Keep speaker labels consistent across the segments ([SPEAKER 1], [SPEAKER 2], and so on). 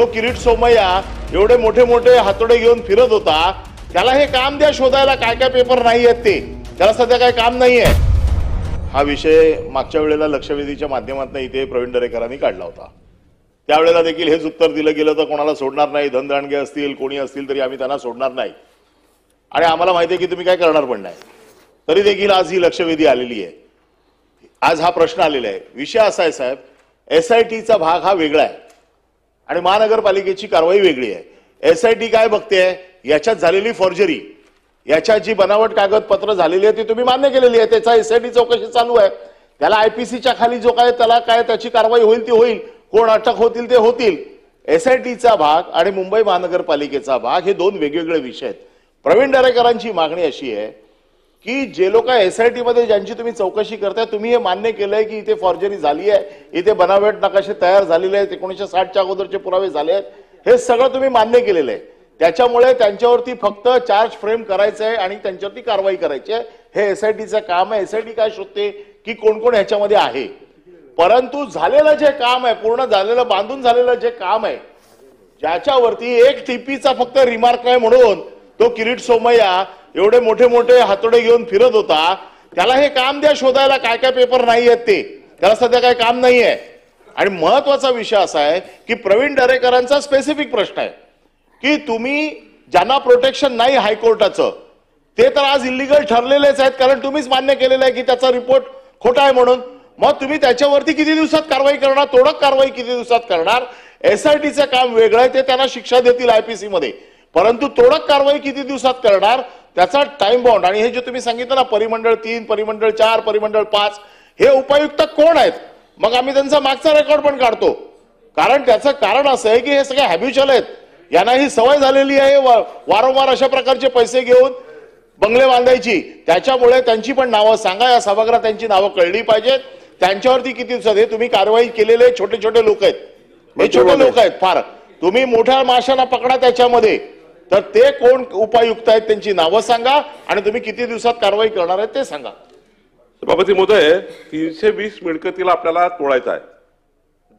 [SPEAKER 1] तो किरीट सोमय्या एवढे मोठे मोठे हातोडे घेऊन फिरत होता, त्याला हे काम द्या शोधायला काय काय पेपर नाही आहेत ते, त्याला सध्या काय काम नाहीये. हा विषय मागच्या वेळेला लक्षवेधीच्या माध्यमातून इथे प्रवीण दरेकरांनी काढला होता. त्यावेळेला देखील हेच उत्तर दिलं गेलं तर कोणाला सोडणार नाही, धनदांडगे असतील कोणी असतील तरी आम्ही त्यांना सोडणार नाही आणि आम्हाला माहिती आहे की तुम्ही काय करणार पण नाही. तरी देखील आज ही लक्षवेधी आलेली आहे. आज हा प्रश्न आलेला आहे. विषय असा आहे साहेब, SITचा भाग हा वेगळा आहे आणि महानगरपालिकेची कारवाई वेगळी आहे. SIT काय बघते, याच्यात झालेली फॉर्जरी, याच्यात जी बनावट कागदपत्र झालेली आहे ती तुम्ही मान्य केलेली आहे, त्याचा SIT चौकशी चालू आहे. त्याला IPCच्या खाली जो काय त्याला काय त्याची कारवाई होईल ती होईल, कोण अटक होतील ते होतील. SITचा भाग आणि मुंबई महानगरपालिकेचा भाग हे दोन वेगवेगळे विषय आहेत. प्रवीण दरेकरांची मागणी अशी आहे की जे लोक SIT मध्ये ज्यांची तुम्ही चौकशी करताय, तुम्ही हे मान्य केलंय की इथे फॉर्जरी झाली आहे, इथे बनावट नकाशे तयार झालेले आहेत, 1960च्या अगोदरचे पुरावे झाले आहेत, हे सगळं तुम्ही मान्य केलेलं आहे. त्याच्यामुळे त्यांच्यावरती फक्त चार्ज फ्रेम करायचं आहे आणि त्यांच्यावरती कारवाई करायची आहे. हे SITचं काम आहे. SIT काय शोधते की कोण कोण ह्याच्यामध्ये आहे. परंतु झालेलं जे काम आहे, पूर्ण झालेलं बांधून झालेलं जे काम आहे, ज्याच्यावरती एक TPचा फक्त रिमार्क आहे म्हणून तो किरीट सोमय्या एवढे मोठे मोठे हातोडे घेऊन फिरत होता, त्याला हे काम द्या शोधायला काय काय पेपर नाही आहेत ते, त्याला सध्या काय काम नाहीये. आणि महत्वाचा विषय असा आहे की प्रवीण दरेकरांचा स्पेसिफिक प्रश्न आहे की तुम्ही ज्यांना प्रोटेक्शन नाही हायकोर्टाचं ते तर आज इलिगल ठरलेलेच आहेत, कारण तुम्हीच मान्य केलेलं आहे की त्याचा रिपोर्ट खोटा आहे म्हणून. मग तुम्ही त्याच्यावरती किती दिवसात कारवाई करणार, तोडक कारवाई किती दिवसात करणार. SITचं काम वेगळं आहे, ते त्यांना शिक्षा देतील IPC मध्ये, परंतु तोडक कारवाई किती दिवसात करणार त्याचा टाइम बाउंड. आणि हे जे तुम्ही सांगितलं ना, परिमंडळ 3, परिमंडळ 4, परिमंडळ 5, हे उपायुक्त कोण आहेत, मग आम्ही त्यांचा मागचा रेकॉर्ड पण काढतो. कारण त्याचं कारण असं आहे की हे सगळे हॅब्युच्युअल आहेत, यांना ही सवय झालेली आहे वारंवार अशा प्रकारचे पैसे घेऊन बंगले बांधायची. त्याच्यामुळे त्यांची पण नावं सांगा, या सभागृहात त्यांची नावं कळली पाहिजेत. त्यांच्यावरती किती दिवसात हे तुम्ही कारवाई केलेले छोटे छोटे लोक आहेत, हे छोटे लोक आहेत फार. तुम्ही मोठ्या माशांना पकडा त्याच्यामध्ये, तर ते कोण उपायुक्त आहेत त्यांची नावं सांगा आणि तुम्ही किती दिवसात कारवाई करणार आहेत ते सांगा.
[SPEAKER 2] सभापती महोदय, 320 मिळकतीला आपल्याला तोडायचं आहे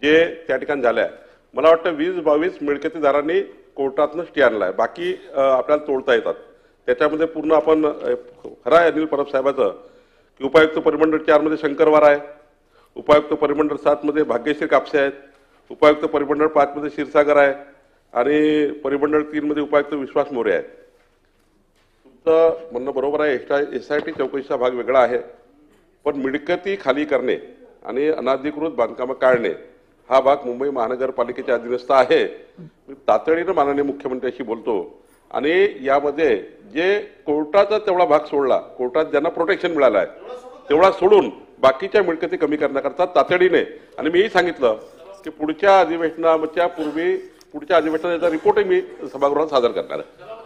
[SPEAKER 2] जे त्या ठिकाणी झालंय. मला वाटतं 20-22 मिळकतीदारांनी कोर्टातनं स्टे आणलाय, बाकी आपल्याला तोडता येतात. त्याच्यामध्ये पूर्ण आपण खरं आहे अनिल परब साहेबाचं की उपायुक्त परिमंडळ 4 मध्ये शंकरवार आहे, उपायुक्त परिमंडळ 7 मध्ये भाग्यश्री कापसे आहेत, उपायुक्त परिमंडळ 5 मध्ये क्षीरसागर आहे आणि परिमंडळ 3 मध्ये उपायुक्त विश्वास मोरे आहेत. तुमचं म्हणणं बरोबर आहे, SIT चौकशीचा भाग वेगळा आहे, पण मिळकती खाली करणे आणि अनधिकृत बांधकामं काढणे हा भाग मुंबई महानगरपालिकेच्या अधीनस्थ आहे. मी तातडीनं माननीय मुख्यमंत्र्यांशी बोलतो आणि यामध्ये जे कोर्टाचा तेवढा भाग सोडला, कोर्टात ज्यांना प्रोटेक्शन मिळालं आहे तेवढा सोडून बाकीच्या मिळकती कमी करण्याकरता तातडीने, आणि मीही सांगितलं की पुढच्या अधिवेशनाच्या पूर्वी पुढच्या अधिवेशनाचा रिपोर्टही मी सभागृहात सादर करणार आहे.